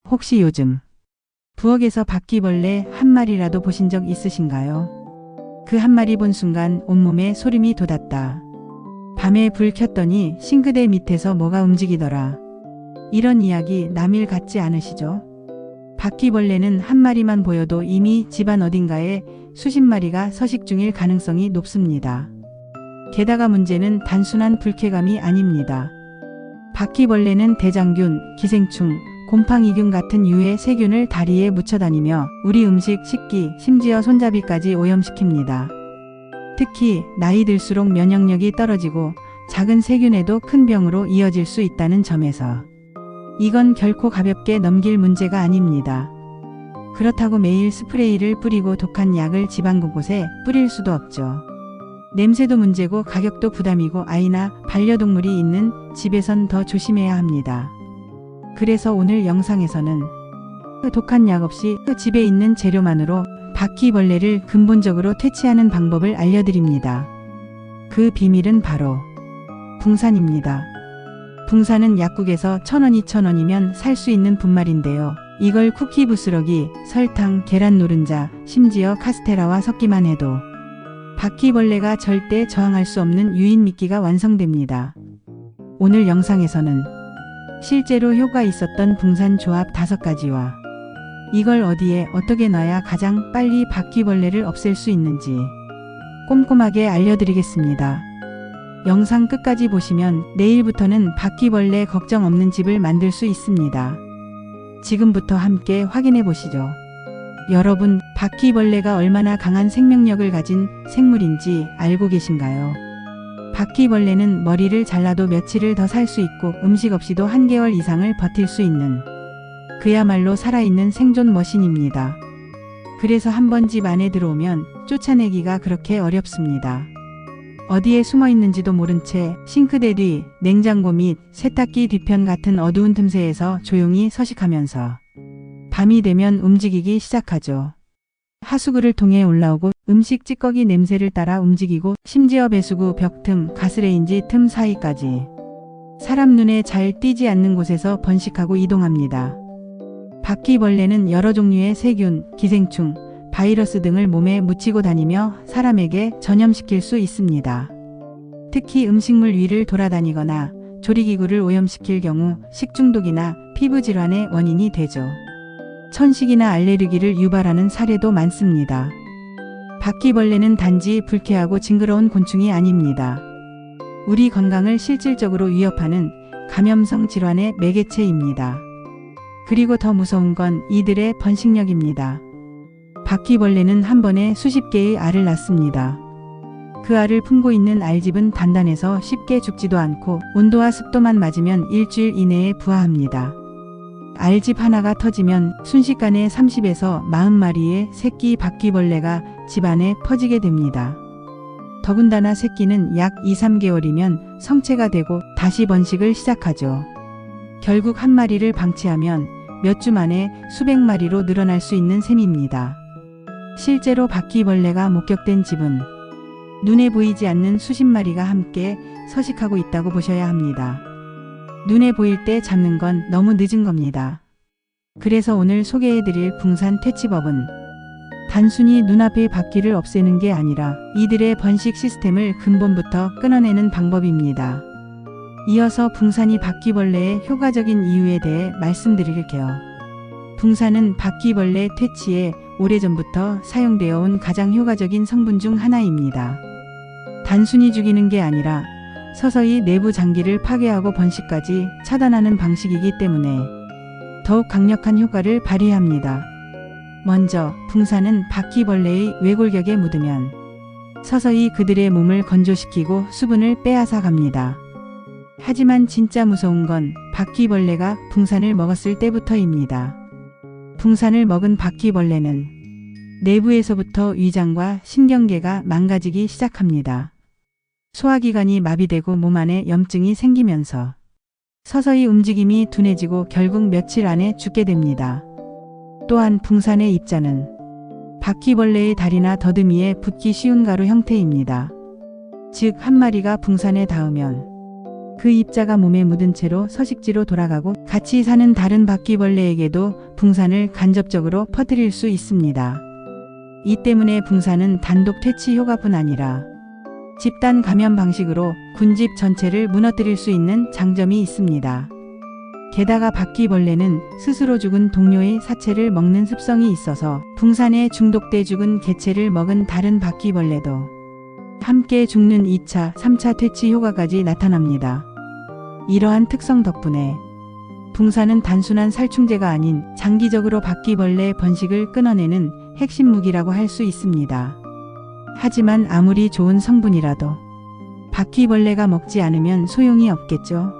혹시 요즘 부엌에서 바퀴벌레 한 마리라도 보신 적 있으신가요? 그 한 마리 본 순간 온몸에 소름이 돋았다. 밤에 불 켰더니 싱크대 밑에서 뭐가 움직이더라. 이런 이야기 남일 같지 않으시죠? 바퀴벌레는 한 마리만 보여도 이미 집안 어딘가에 수십 마리가 서식 중일 가능성이 높습니다. 게다가 문제는 단순한 불쾌감이 아닙니다. 바퀴벌레는 대장균, 기생충, 곰팡이균 같은 유해 세균을 다리에 묻혀다니며 우리 음식, 식기, 심지어 손잡이까지 오염시킵니다. 특히 나이 들수록 면역력이 떨어지고 작은 세균에도 큰 병으로 이어질 수 있다는 점에서 이건 결코 가볍게 넘길 문제가 아닙니다. 그렇다고 매일 스프레이를 뿌리고 독한 약을 집안 곳곳에 뿌릴 수도 없죠. 냄새도 문제고 가격도 부담이고 아이나 반려동물이 있는 집에선 더 조심해야 합니다. 그래서 오늘 영상에서는 독한 약 없이 집에 있는 재료만으로 바퀴벌레를 근본적으로 퇴치하는 방법을 알려드립니다. 그 비밀은 바로 붕산입니다. 붕산은 약국에서 1,000원, 2,000원이면 살 수 있는 분말인데요. 이걸 쿠키 부스러기, 설탕, 계란 노른자, 심지어 카스테라와 섞기만 해도 바퀴벌레가 절대 저항할 수 없는 유인 미끼가 완성됩니다. 오늘 영상에서는 실제로 효과 있었던 붕산 조합 5가지와 이걸 어디에 어떻게 넣어야 가장 빨리 바퀴벌레를 없앨 수 있는지 꼼꼼하게 알려드리겠습니다. 영상 끝까지 보시면 내일부터는 바퀴벌레 걱정 없는 집을 만들 수 있습니다. 지금부터 함께 확인해 보시죠. 여러분, 바퀴벌레가 얼마나 강한 생명력을 가진 생물인지 알고 계신가요? 바퀴벌레는 머리를 잘라도 며칠을 더 살 수 있고 음식 없이도 1개월 이상을 버틸 수 있는 그야말로 살아있는 생존 머신입니다. 그래서 한번 집 안에 들어오면 쫓아내기가 그렇게 어렵습니다. 어디에 숨어 있는지도 모른 채 싱크대 뒤, 냉장고 및 세탁기 뒤편 같은 어두운 틈새에서 조용히 서식하면서 밤이 되면 움직이기 시작하죠. 하수구를 통해 올라오고 음식 찌꺼기 냄새를 따라 움직이고 심지어 배수구 벽 틈, 가스레인지 틈 사이까지 사람 눈에 잘 띄지 않는 곳에서 번식하고 이동합니다. 바퀴벌레는 여러 종류의 세균, 기생충, 바이러스 등을 몸에 묻히고 다니며 사람에게 전염시킬 수 있습니다. 특히 음식물 위를 돌아다니거나 조리기구를 오염시킬 경우 식중독이나 피부질환의 원인이 되죠. 천식이나 알레르기를 유발하는 사례도 많습니다. 바퀴벌레는 단지 불쾌하고 징그러운 곤충이 아닙니다. 우리 건강을 실질적으로 위협하는 감염성 질환의 매개체입니다. 그리고 더 무서운 건 이들의 번식력입니다. 바퀴벌레는 한 번에 수십 개의 알을 낳습니다. 그 알을 품고 있는 알집은 단단해서 쉽게 죽지도 않고 온도와 습도만 맞으면 일주일 이내에 부화합니다. 알집 하나가 터지면 순식간에 30에서 40마리의 새끼 바퀴벌레가 집안에 퍼지게 됩니다. 더군다나 새끼는 약 2~3개월이면 성체가 되고 다시 번식을 시작하죠. 결국 한 마리를 방치하면 몇 주 만에 수백 마리로 늘어날 수 있는 셈입니다. 실제로 바퀴벌레가 목격된 집은 눈에 보이지 않는 수십 마리가 함께 서식하고 있다고 보셔야 합니다. 눈에 보일 때 잡는 건 너무 늦은 겁니다. 그래서 오늘 소개해드릴 붕산 퇴치법은 단순히 눈앞의 바퀴를 없애는 게 아니라 이들의 번식 시스템을 근본부터 끊어내는 방법입니다. 이어서 붕산이 바퀴벌레의 효과적인 이유에 대해 말씀드릴게요. 붕산은 바퀴벌레 퇴치에 오래전부터 사용되어 온 가장 효과적인 성분 중 하나입니다. 단순히 죽이는 게 아니라 서서히 내부 장기를 파괴하고 번식까지 차단하는 방식이기 때문에 더욱 강력한 효과를 발휘합니다. 먼저 붕산은 바퀴벌레의 외골격에 묻으면 서서히 그들의 몸을 건조시키고 수분을 빼앗아 갑니다. 하지만 진짜 무서운 건 바퀴벌레가 붕산을 먹었을 때부터입니다. 붕산을 먹은 바퀴벌레는 내부에서부터 위장과 신경계가 망가지기 시작합니다. 소화기관이 마비되고 몸 안에 염증이 생기면서 서서히 움직임이 둔해지고 결국 며칠 안에 죽게 됩니다. 또한 붕산의 입자는 바퀴벌레의 다리나 더듬이에 붙기 쉬운 가루 형태입니다. 즉, 한 마리가 붕산에 닿으면 그 입자가 몸에 묻은 채로 서식지로 돌아가고 같이 사는 다른 바퀴벌레에게도 붕산을 간접적으로 퍼뜨릴 수 있습니다. 이 때문에 붕산은 단독 퇴치 효과뿐 아니라 집단 감염 방식으로 군집 전체를 무너뜨릴 수 있는 장점이 있습니다. 게다가 바퀴벌레는 스스로 죽은 동료의 사체를 먹는 습성이 있어서 붕산에 중독돼 죽은 개체를 먹은 다른 바퀴벌레도 함께 죽는 2차, 3차 퇴치 효과까지 나타납니다. 이러한 특성 덕분에 붕산은 단순한 살충제가 아닌 장기적으로 바퀴벌레 번식을 끊어내는 핵심 무기라고 할 수 있습니다. 하지만 아무리 좋은 성분이라도 바퀴벌레가 먹지 않으면 소용이 없겠죠.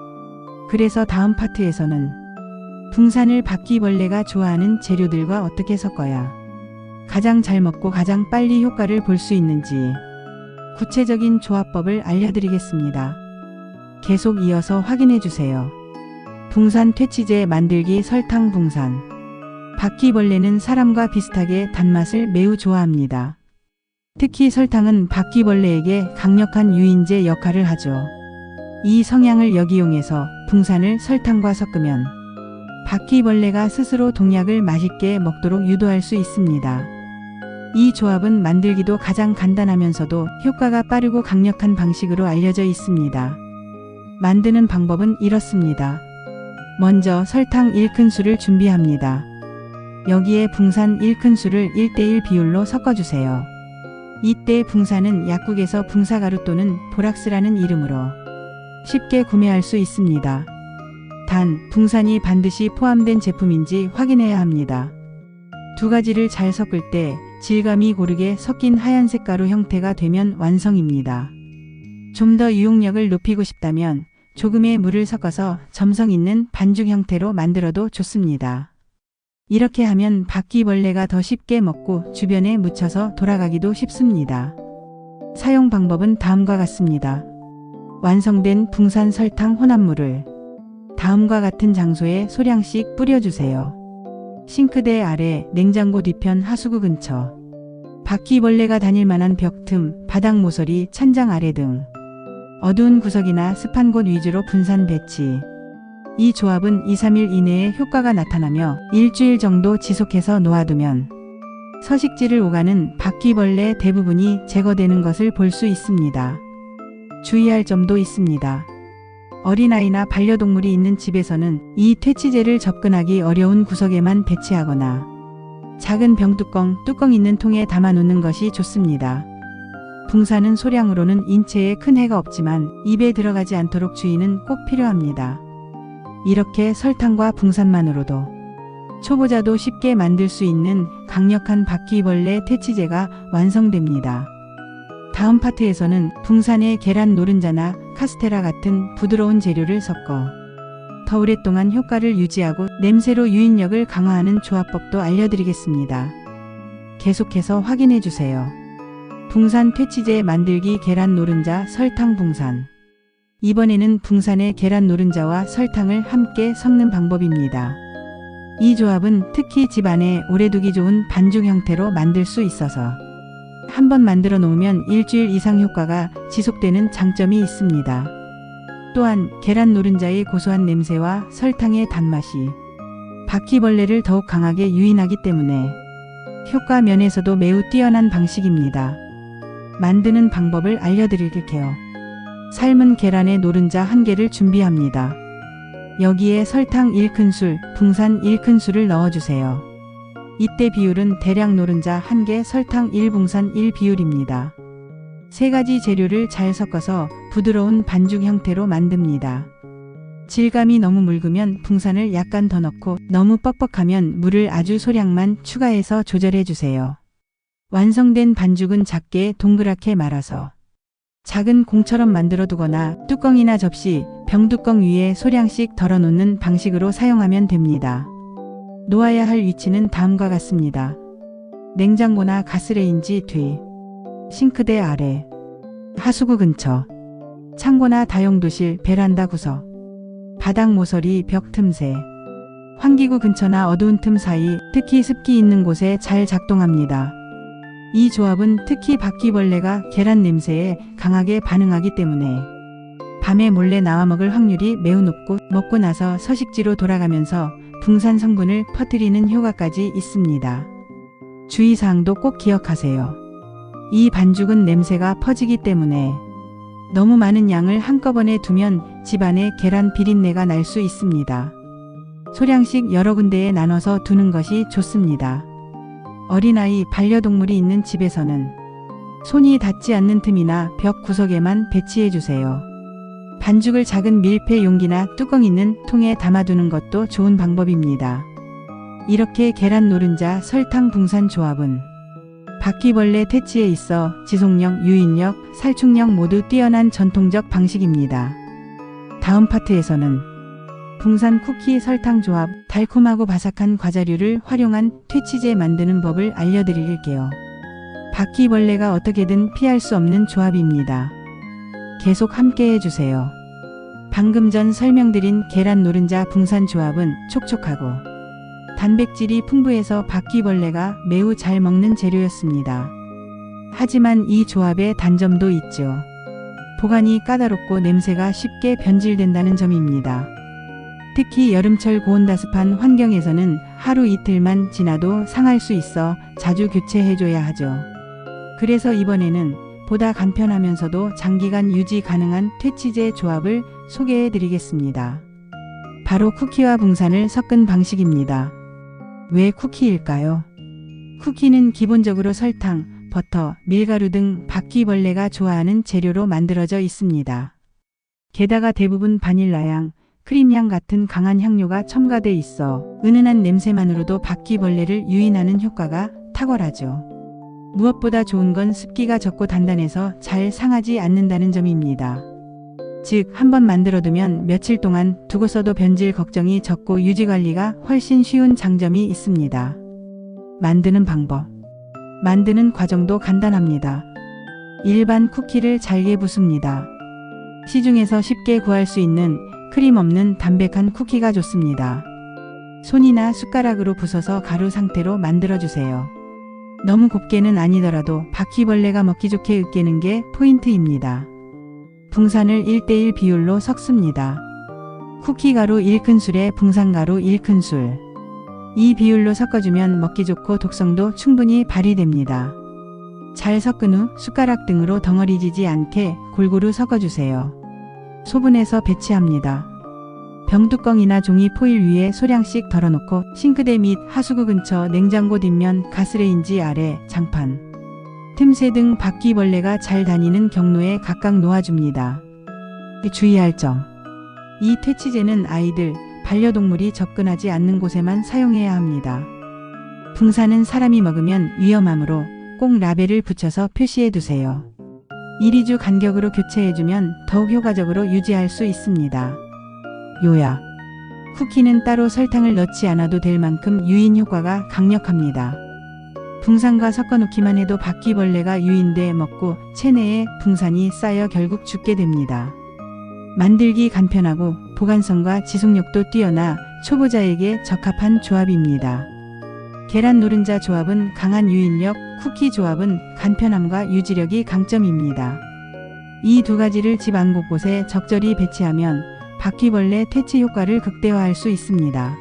그래서 다음 파트에서는 붕산을 바퀴벌레가 좋아하는 재료들과 어떻게 섞어야 가장 잘 먹고 가장 빨리 효과를 볼 수 있는지 구체적인 조합법을 알려드리겠습니다. 계속 이어서 확인해 주세요. 붕산 퇴치제 만들기. 설탕. 붕산 바퀴벌레는 사람과 비슷하게 단맛을 매우 좋아합니다. 특히 설탕은 바퀴벌레에게 강력한 유인제 역할을 하죠. 이 성향을 역이용해서 붕산을 설탕과 섞으면 바퀴벌레가 스스로 동약을 맛있게 먹도록 유도할 수 있습니다. 이 조합은 만들기도 가장 간단하면서도 효과가 빠르고 강력한 방식으로 알려져 있습니다. 만드는 방법은 이렇습니다. 먼저 설탕 1큰술을 준비합니다. 여기에 붕산 1큰술을 1:1 비율로 섞어주세요. 이때 붕산은 약국에서 붕사가루 또는 보락스라는 이름으로 쉽게 구매할 수 있습니다. 단, 붕산이 반드시 포함된 제품인지 확인해야 합니다. 두 가지를 잘 섞을 때 질감이 고르게 섞인 하얀색 가루 형태가 되면 완성입니다. 좀 더 유용력을 높이고 싶다면 조금의 물을 섞어서 점성 있는 반죽 형태로 만들어도 좋습니다. 이렇게 하면 바퀴벌레가 더 쉽게 먹고 주변에 묻혀서 돌아가기도 쉽습니다. 사용 방법은 다음과 같습니다. 완성된 붕산 설탕 혼합물을 다음과 같은 장소에 소량씩 뿌려주세요. 싱크대 아래, 냉장고 뒤편 하수구 근처, 바퀴벌레가 다닐 만한 벽 틈, 바닥 모서리, 천장 아래 등 어두운 구석이나 습한 곳 위주로 분산 배치. 이 조합은 2-3일 이내에 효과가 나타나며 일주일 정도 지속해서 놓아두면 서식지를 오가는 바퀴벌레 대부분이 제거되는 것을 볼 수 있습니다. 주의할 점도 있습니다. 어린아이나 반려동물이 있는 집에서는 이 퇴치제를 접근하기 어려운 구석에만 배치하거나 작은 병뚜껑, 뚜껑 있는 통에 담아 놓는 것이 좋습니다. 붕산은 소량으로는 인체에 큰 해가 없지만 입에 들어가지 않도록 주의는 꼭 필요합니다. 이렇게 설탕과 붕산만으로도 초보자도 쉽게 만들 수 있는 강력한 바퀴벌레 퇴치제가 완성됩니다. 다음 파트에서는 붕산에 계란 노른자나 카스테라 같은 부드러운 재료를 섞어 더 오랫동안 효과를 유지하고 냄새로 유인력을 강화하는 조합법도 알려드리겠습니다. 계속해서 확인해 주세요. 붕산 퇴치제 만들기. 계란 노른자, 설탕. 붕산 이번에는 붕산에 계란 노른자와 설탕을 함께 섞는 방법입니다. 이 조합은 특히 집 안에 오래 두기 좋은 반죽 형태로 만들 수 있어서 한번 만들어 놓으면 일주일 이상 효과가 지속되는 장점이 있습니다. 또한 계란 노른자의 고소한 냄새와 설탕의 단맛이 바퀴벌레를 더욱 강하게 유인하기 때문에 효과 면에서도 매우 뛰어난 방식입니다. 만드는 방법을 알려드릴게요. 삶은 계란의 노른자 1개를 준비합니다. 여기에 설탕 1큰술, 붕산 1큰술을 넣어주세요. 이때 비율은 대략 노른자 1개, 설탕 1, 붕산 1 비율입니다. 세 가지 재료를 잘 섞어서 부드러운 반죽 형태로 만듭니다. 질감이 너무 묽으면 붕산을 약간 더 넣고 너무 뻑뻑하면 물을 아주 소량만 추가해서 조절해 주세요. 완성된 반죽은 작게 동그랗게 말아서 작은 공처럼 만들어 두거나 뚜껑이나 접시, 병뚜껑 위에 소량씩 덜어 놓는 방식으로 사용하면 됩니다. 놓아야 할 위치는 다음과 같습니다. 냉장고나 가스레인지 뒤, 싱크대 아래, 하수구 근처, 창고나 다용도실, 베란다 구석, 바닥 모서리, 벽 틈새, 환기구 근처나 어두운 틈 사이, 특히 습기 있는 곳에 잘 작동합니다. 이 조합은 특히 바퀴벌레가 계란 냄새에 강하게 반응하기 때문에 밤에 몰래 나와 먹을 확률이 매우 높고 먹고 나서 서식지로 돌아가면서 붕산 성분을 퍼뜨리는 효과까지 있습니다. 주의사항도 꼭 기억하세요. 이 반죽은 냄새가 퍼지기 때문에 너무 많은 양을 한꺼번에 두면 집안에 계란 비린내가 날 수 있습니다. 소량씩 여러 군데에 나눠서 두는 것이 좋습니다. 어린아이, 반려동물이 있는 집에서는 손이 닿지 않는 틈이나 벽 구석에만 배치해 주세요. 반죽을 작은 밀폐 용기나 뚜껑 있는 통에 담아두는 것도 좋은 방법입니다. 이렇게 계란 노른자 설탕 붕산 조합은 바퀴벌레 퇴치에 있어 지속력, 유인력, 살충력 모두 뛰어난 전통적 방식입니다. 다음 파트에서는 붕산 쿠키 설탕 조합, 달콤하고 바삭한 과자류를 활용한 퇴치제 만드는 법을 알려드릴게요. 바퀴벌레가 어떻게든 피할 수 없는 조합입니다. 계속 함께 해주세요. 방금 전 설명드린 계란 노른자 붕산 조합은 촉촉하고 단백질이 풍부해서 바퀴벌레가 매우 잘 먹는 재료였습니다. 하지만 이 조합에 단점도 있죠. 보관이 까다롭고 냄새가 쉽게 변질된다는 점입니다. 특히 여름철 고온다습한 환경에서는 하루 이틀만 지나도 상할 수 있어 자주 교체해줘야 하죠. 그래서 이번에는 보다 간편하면서도 장기간 유지 가능한 퇴치제 조합을 소개해드리겠습니다. 바로 쿠키와 붕산을 섞은 방식입니다. 왜 쿠키일까요? 쿠키는 기본적으로 설탕, 버터, 밀가루 등 바퀴벌레가 좋아하는 재료로 만들어져 있습니다. 게다가 대부분 바닐라향, 크림향 같은 강한 향료가 첨가돼 있어 은은한 냄새만으로도 바퀴벌레를 유인하는 효과가 탁월하죠. 무엇보다 좋은 건 습기가 적고 단단해서 잘 상하지 않는다는 점입니다. 즉, 한번 만들어두면 며칠 동안 두고 써도 변질 걱정이 적고 유지관리가 훨씬 쉬운 장점이 있습니다. 만드는 방법. 만드는 과정도 간단합니다. 일반 쿠키를 잘게 부숩니다. 시중에서 쉽게 구할 수 있는 크림 없는 담백한 쿠키가 좋습니다. 손이나 숟가락으로 부숴서 가루 상태로 만들어주세요. 너무 곱게는 아니더라도 바퀴벌레가 먹기 좋게 으깨는 게 포인트입니다. 붕산을 1:1 비율로 섞습니다. 쿠키가루 1큰술에 붕산가루 1큰술. 이 비율로 섞어주면 먹기 좋고 독성도 충분히 발휘됩니다. 잘 섞은 후 숟가락 등으로 덩어리지지 않게 골고루 섞어주세요. 소분해서 배치합니다. 병뚜껑이나 종이 포일 위에 소량씩 덜어놓고 싱크대 및 하수구 근처 냉장고 뒷면 가스레인지 아래 장판, 틈새 등 바퀴벌레가 잘 다니는 경로에 각각 놓아줍니다. 주의할 점. 이 퇴치제는 아이들, 반려동물이 접근하지 않는 곳에만 사용해야 합니다. 붕산은 사람이 먹으면 위험하므로 꼭 라벨을 붙여서 표시해 두세요. 1, 2주 간격으로 교체해주면 더욱 효과적으로 유지할 수 있습니다. 요약. 쿠키는 따로 설탕을 넣지 않아도 될 만큼 유인 효과가 강력합니다. 붕산과 섞어놓기만 해도 바퀴벌레가 유인돼 먹고 체내에 붕산이 쌓여 결국 죽게 됩니다. 만들기 간편하고 보관성과 지속력도 뛰어나 초보자에게 적합한 조합입니다. 계란 노른자 조합은 강한 유인력, 쿠키 조합은 간편함과 유지력이 강점입니다. 이 두 가지를 집 안 곳곳에 적절히 배치하면 바퀴벌레 퇴치 효과를 극대화할 수 있습니다.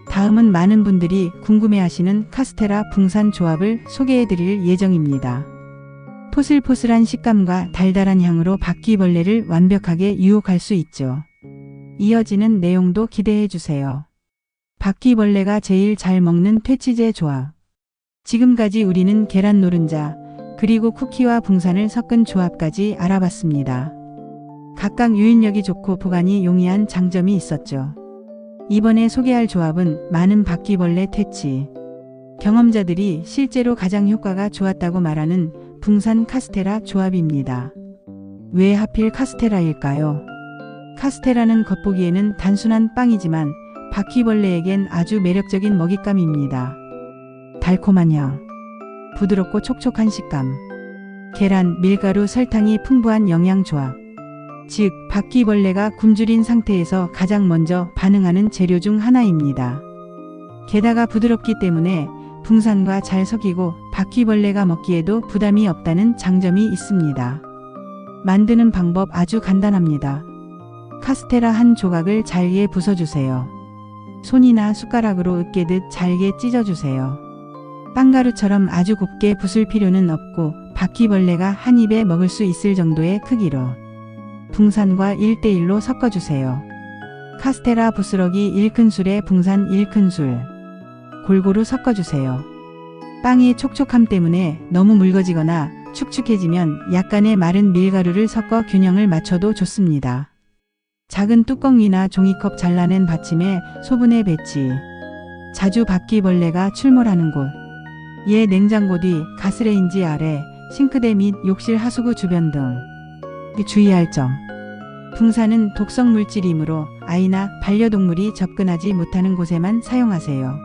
다음은 많은 분들이 궁금해하시는 카스테라 붕산 조합을 소개해드릴 예정입니다. 포슬포슬한 식감과 달달한 향으로 바퀴벌레를 완벽하게 유혹할 수 있죠. 이어지는 내용도 기대해주세요. 바퀴벌레가 제일 잘 먹는 퇴치제 조합. 지금까지 우리는 계란 노른자, 그리고 쿠키와 붕산을 섞은 조합까지 알아봤습니다. 각각 유인력이 좋고 보관이 용이한 장점이 있었죠. 이번에 소개할 조합은 많은 바퀴벌레 퇴치 경험자들이 실제로 가장 효과가 좋았다고 말하는 붕산 카스테라 조합입니다. 왜 하필 카스테라일까요? 카스테라는 겉보기에는 단순한 빵이지만 바퀴벌레에겐 아주 매력적인 먹잇감입니다. 달콤한 향, 부드럽고 촉촉한 식감, 계란, 밀가루, 설탕이 풍부한 영양 조합. 즉, 바퀴벌레가 굶주린 상태에서 가장 먼저 반응하는 재료 중 하나입니다. 게다가 부드럽기 때문에 붕산과 잘 섞이고 바퀴벌레가 먹기에도 부담이 없다는 장점이 있습니다. 만드는 방법 아주 간단합니다. 카스테라 한 조각을 잘게 부숴주세요. 손이나 숟가락으로 으깨듯 잘게 찢어주세요. 빵가루처럼 아주 곱게 부술 필요는 없고 바퀴벌레가 한 입에 먹을 수 있을 정도의 크기로 붕산과 1:1로 섞어주세요. 카스테라 부스러기 1큰술에 붕산 1큰술 골고루 섞어주세요. 빵의 촉촉함 때문에 너무 묽어지거나 축축해지면 약간의 마른 밀가루를 섞어 균형을 맞춰도 좋습니다. 작은 뚜껑 위나 종이컵 잘라낸 받침에 소분의 배치. 자주 바퀴벌레가 출몰하는 곳. 냉장고 뒤, 가스레인지 아래, 싱크대 및 욕실 하수구 주변 등. 주의할 점. 붕산은 독성 물질이므로 아이나 반려동물이 접근하지 못하는 곳에만 사용하세요.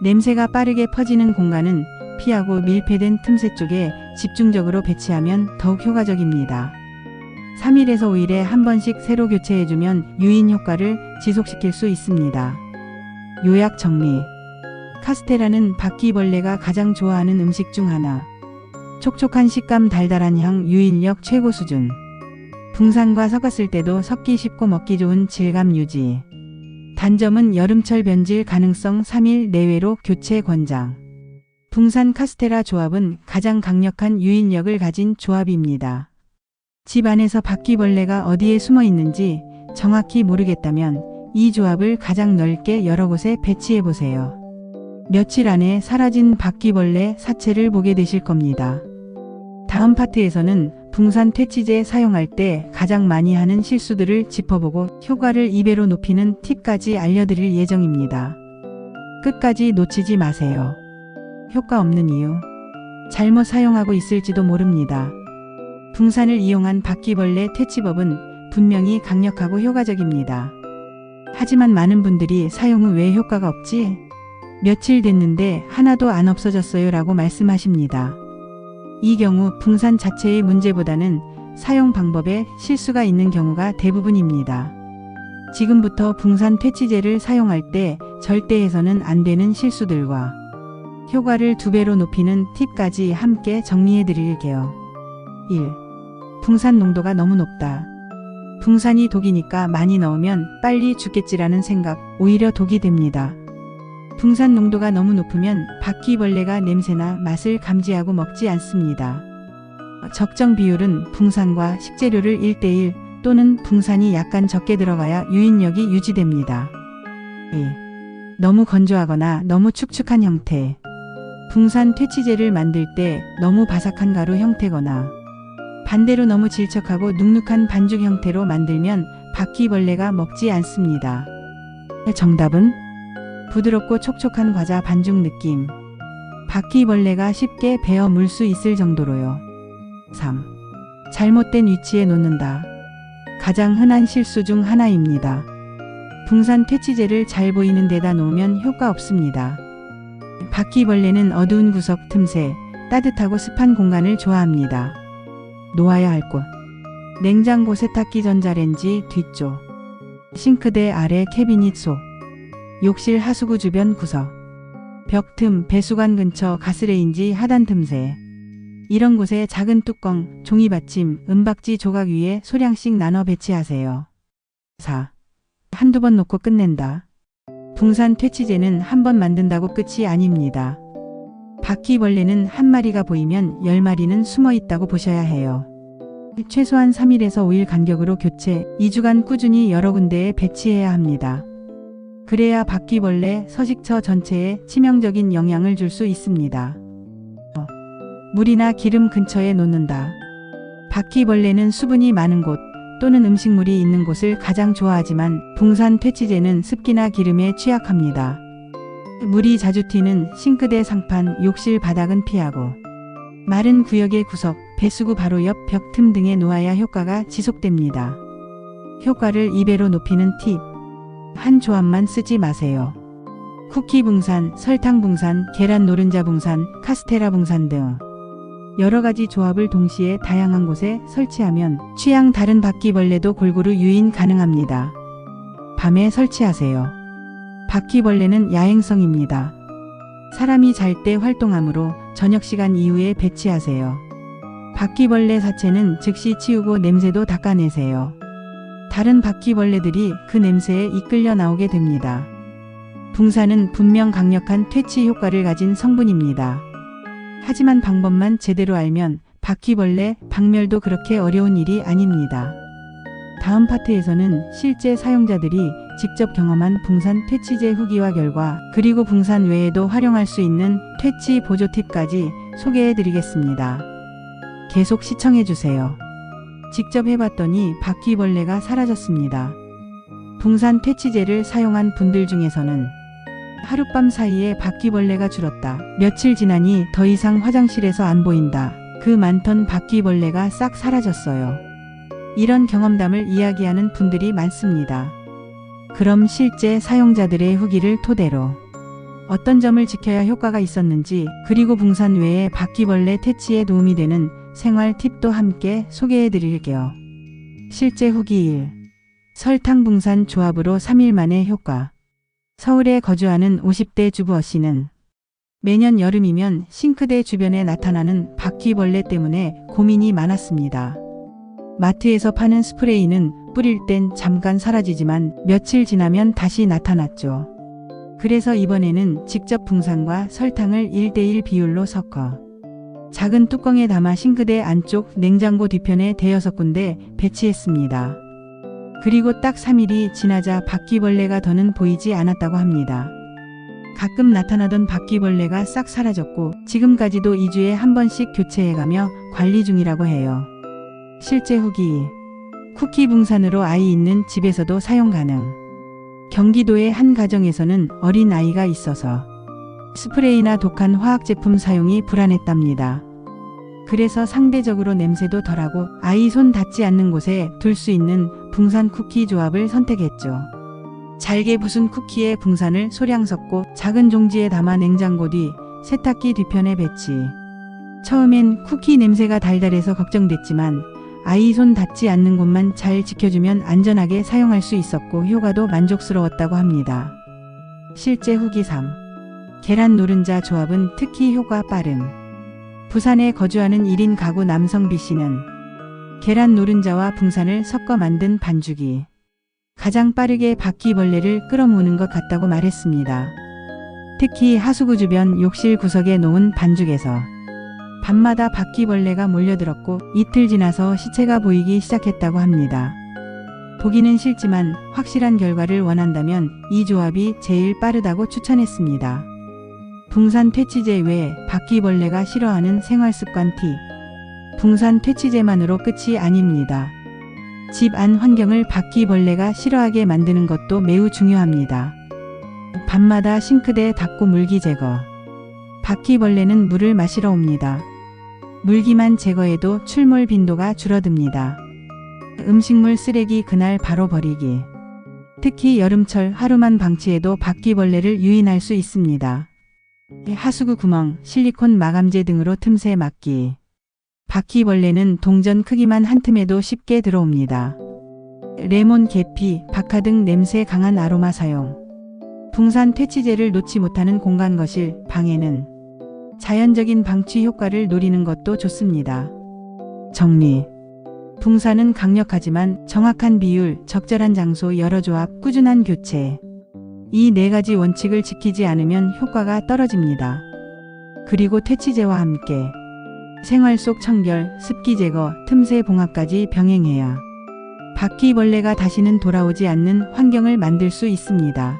냄새가 빠르게 퍼지는 공간은 피하고 밀폐된 틈새 쪽에 집중적으로 배치하면 더욱 효과적입니다. 3일에서 5일에 한 번씩 새로 교체해주면 유인 효과를 지속시킬 수 있습니다. 요약 정리. 카스테라는 바퀴벌레가 가장 좋아하는 음식 중 하나. 촉촉한 식감, 달달한 향, 유인력 최고 수준. 붕산과 섞었을 때도 섞기 쉽고 먹기 좋은 질감 유지. 단점은 여름철 변질 가능성 3일 내외로 교체 권장. 붕산 카스테라 조합은 가장 강력한 유인력을 가진 조합입니다. 집 안에서 바퀴벌레가 어디에 숨어 있는지 정확히 모르겠다면 이 조합을 가장 넓게 여러 곳에 배치해 보세요. 며칠 안에 사라진 바퀴벌레 사체를 보게 되실 겁니다. 다음 파트에서는 붕산 퇴치제 사용할 때 가장 많이 하는 실수들을 짚어보고 효과를 2배로 높이는 팁까지 알려드릴 예정입니다. 끝까지 놓치지 마세요. 효과 없는 이유. 잘못 사용하고 있을지도 모릅니다. 붕산을 이용한 바퀴벌레 퇴치법은 분명히 강력하고 효과적입니다. 하지만 많은 분들이 사용 후 왜 효과가 없지? 며칠 됐는데 하나도 안 없어졌어요 라고 말씀하십니다. 이 경우 붕산 자체의 문제보다는 사용 방법에 실수가 있는 경우가 대부분입니다. 지금부터 붕산 퇴치제를 사용할 때 절대 해서는 안 되는 실수들과 효과를 2배로 높이는 팁까지 함께 정리해 드릴게요. 1. 붕산 농도가 너무 높다. 붕산이 독이니까 많이 넣으면 빨리 죽겠지라는 생각, 오히려 독이 됩니다. 붕산 농도가 너무 높으면 바퀴벌레가 냄새나 맛을 감지하고 먹지 않습니다. 적정 비율은 붕산과 식재료를 1:1 또는 붕산이 약간 적게 들어가야 유인력이 유지됩니다. 2. 너무 건조하거나 너무 축축한 형태. 붕산 퇴치제를 만들 때 너무 바삭한 가루 형태거나 반대로 너무 질척하고 눅눅한 반죽 형태로 만들면 바퀴벌레가 먹지 않습니다. 정답은 부드럽고 촉촉한 과자 반죽 느낌. 바퀴벌레가 쉽게 베어 물 수 있을 정도로요. 3. 잘못된 위치에 놓는다. 가장 흔한 실수 중 하나입니다. 붕산 퇴치제를 잘 보이는 데다 놓으면 효과 없습니다. 바퀴벌레는 어두운 구석 틈새, 따뜻하고 습한 공간을 좋아합니다. 놓아야 할 곳. 냉장고 세탁기 전자레인지 뒤쪽. 싱크대 아래 캐비닛 속. 욕실 하수구 주변 구석. 벽틈, 배수관 근처 가스레인지 하단 틈새. 이런 곳에 작은 뚜껑, 종이 받침, 은박지 조각 위에 소량씩 나눠 배치하세요. 4. 한두 번 놓고 끝낸다. 붕산 퇴치제는 한 번 만든다고 끝이 아닙니다. 바퀴벌레는 한 마리가 보이면 10마리는 숨어 있다고 보셔야 해요. 최소한 3일에서 5일 간격으로 교체, 2주간 꾸준히 여러 군데에 배치해야 합니다. 그래야 바퀴벌레 서식처 전체에 치명적인 영향을 줄 수 있습니다. 물이나 기름 근처에 놓는다. 바퀴벌레는 수분이 많은 곳 또는 음식물이 있는 곳을 가장 좋아하지만 붕산 퇴치제는 습기나 기름에 취약합니다. 물이 자주 튀는 싱크대 상판, 욕실 바닥은 피하고 마른 구역의 구석, 배수구 바로 옆 벽 틈 등에 놓아야 효과가 지속됩니다. 효과를 2배로 높이는 팁. 한 조합만 쓰지 마세요. 쿠키 붕산, 설탕 붕산, 계란 노른자 붕산, 카스테라 붕산 등 여러 가지 조합을 동시에 다양한 곳에 설치하면 취향 다른 바퀴벌레도 골고루 유인 가능합니다. 밤에 설치하세요. 바퀴벌레는 야행성입니다. 사람이 잘 때 활동하므로 저녁 시간 이후에 배치하세요. 바퀴벌레 사체는 즉시 치우고 냄새도 닦아내세요. 다른 바퀴벌레들이 그 냄새에 이끌려 나오게 됩니다. 붕산은 분명 강력한 퇴치 효과를 가진 성분입니다. 하지만 방법만 제대로 알면 바퀴벌레 박멸도 그렇게 어려운 일이 아닙니다. 다음 파트에서는 실제 사용자들이 직접 경험한 붕산 퇴치제 후기와 결과, 그리고 붕산 외에도 활용할 수 있는 퇴치 보조 팁까지 소개해 드리겠습니다. 계속 시청해 주세요. 직접 해봤더니 바퀴벌레가 사라졌습니다. 붕산 퇴치제를 사용한 분들 중에서는 하룻밤 사이에 바퀴벌레가 줄었다. 며칠 지나니 더 이상 화장실에서 안 보인다. 그 많던 바퀴벌레가 싹 사라졌어요. 이런 경험담을 이야기하는 분들이 많습니다. 그럼 실제 사용자들의 후기를 토대로 어떤 점을 지켜야 효과가 있었는지, 그리고 붕산 외에 바퀴벌레 퇴치에 도움이 되는 생활 팁도 함께 소개해 드릴게요. 실제 후기 1. 설탕 붕산 조합으로 3일 만에 효과. 서울에 거주하는 50대 주부 씨는 매년 여름이면 싱크대 주변에 나타나는 바퀴벌레 때문에 고민이 많았습니다. 마트에서 파는 스프레이는 뿌릴 땐 잠깐 사라지지만 며칠 지나면 다시 나타났죠. 그래서 이번에는 직접 붕산과 설탕을 1:1 비율로 섞어 작은 뚜껑에 담아 싱크대 안쪽 냉장고 뒤편에 대여섯 군데 배치했습니다. 그리고 딱 3일이 지나자 바퀴벌레가 더는 보이지 않았다고 합니다. 가끔 나타나던 바퀴벌레가 싹 사라졌고 지금까지도 2주에 한 번씩 교체해가며 관리 중이라고 해요. 실제 후기. 쿠키 붕산으로 아이 있는 집에서도 사용 가능. 경기도의 한 가정에서는 어린 아이가 있어서 스프레이나 독한 화학제품 사용이 불안했답니다. 그래서 상대적으로 냄새도 덜하고 아이 손 닿지 않는 곳에 둘 수 있는 붕산 쿠키 조합을 선택했죠. 잘게 부순 쿠키에 붕산을 소량 섞고 작은 종지에 담아 냉장고 뒤 세탁기 뒤편에 배치. 처음엔 쿠키 냄새가 달달해서 걱정됐지만 아이 손 닿지 않는 곳만 잘 지켜주면 안전하게 사용할 수 있었고 효과도 만족스러웠다고 합니다. 실제 후기 3. 계란 노른자 조합은 특히 효과 빠름. 부산에 거주하는 1인 가구 남성 B씨는 계란 노른자와 붕산을 섞어 만든 반죽이 가장 빠르게 바퀴벌레를 끌어모으는 것 같다고 말했습니다. 특히 하수구 주변 욕실 구석에 놓은 반죽에서 밤마다 바퀴벌레가 몰려들었고 이틀 지나서 시체가 보이기 시작했다고 합니다. 보기는 싫지만 확실한 결과를 원한다면 이 조합이 제일 빠르다고 추천했습니다. 붕산 퇴치제 외에 바퀴벌레가 싫어하는 생활습관 팁. 붕산 퇴치제만으로 끝이 아닙니다. 집 안 환경을 바퀴벌레가 싫어하게 만드는 것도 매우 중요합니다. 밤마다 싱크대 닦고 물기 제거. 바퀴벌레는 물을 마시러 옵니다. 물기만 제거해도 출몰 빈도가 줄어듭니다. 음식물 쓰레기 그날 바로 버리기. 특히 여름철 하루만 방치해도 바퀴벌레를 유인할 수 있습니다. 하수구 구멍, 실리콘 마감재 등으로 틈새 막기. 바퀴벌레는 동전 크기만 한 틈에도 쉽게 들어옵니다. 레몬, 계피, 박하 등 냄새 강한 아로마 사용. 붕산 퇴치제를 놓지 못하는 공간 거실, 방에는 자연적인 방치 효과를 노리는 것도 좋습니다. 정리. 붕산은 강력하지만 정확한 비율, 적절한 장소, 여러 조합, 꾸준한 교체. 이 4가지 원칙을 지키지 않으면 효과가 떨어집니다. 그리고 퇴치제와 함께 생활 속 청결, 습기 제거, 틈새 봉합까지 병행해야 바퀴벌레가 다시는 돌아오지 않는 환경을 만들 수 있습니다.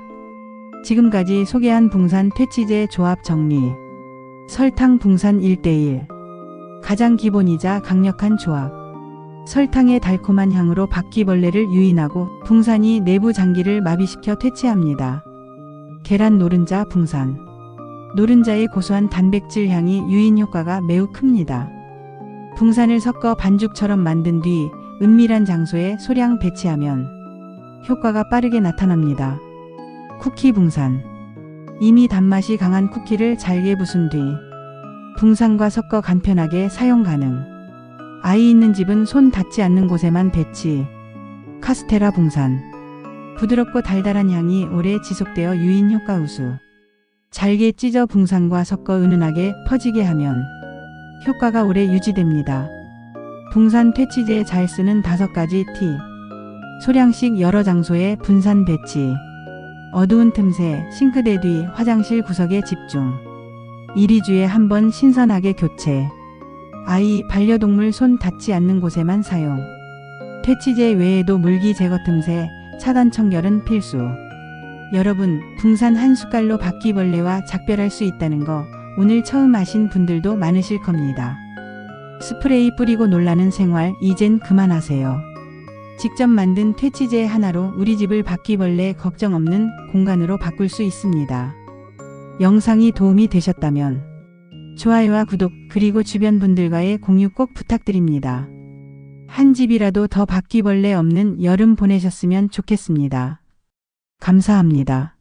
지금까지 소개한 붕산 퇴치제 조합 정리. 설탕 붕산 1:1. 가장 기본이자 강력한 조합. 설탕의 달콤한 향으로 바퀴벌레를 유인하고 붕산이 내부 장기를 마비시켜 퇴치합니다. 계란 노른자 붕산. 노른자의 고소한 단백질 향이 유인 효과가 매우 큽니다. 붕산을 섞어 반죽처럼 만든 뒤 은밀한 장소에 소량 배치하면 효과가 빠르게 나타납니다. 쿠키 붕산. 이미 단맛이 강한 쿠키를 잘게 부순 뒤 붕산과 섞어 간편하게 사용 가능. 아이 있는 집은 손 닿지 않는 곳에만 배치. 카스테라 붕산. 부드럽고 달달한 향이 오래 지속되어 유인 효과 우수. 잘게 찢어 붕산과 섞어 은은하게 퍼지게 하면 효과가 오래 유지됩니다. 붕산 퇴치제 잘 쓰는 5가지 팁. 소량씩 여러 장소에 분산 배치. 어두운 틈새, 싱크대 뒤, 화장실 구석에 집중. 1~2주에 한 번 신선하게 교체. 아이, 반려동물 손 닿지 않는 곳에만 사용. 퇴치제 외에도 물기 제거 틈새, 차단 청결은 필수. 여러분, 붕산 한 숟갈로 바퀴벌레와 작별할 수 있다는 거 오늘 처음 아신 분들도 많으실 겁니다. 스프레이 뿌리고 놀라는 생활 이젠 그만하세요. 직접 만든 퇴치제 하나로 우리 집을 바퀴벌레 걱정 없는 공간으로 바꿀 수 있습니다. 영상이 도움이 되셨다면 좋아요와 구독 그리고 주변 분들과의 공유 꼭 부탁드립니다. 한 집이라도 더 바퀴벌레 없는 여름 보내셨으면 좋겠습니다. 감사합니다.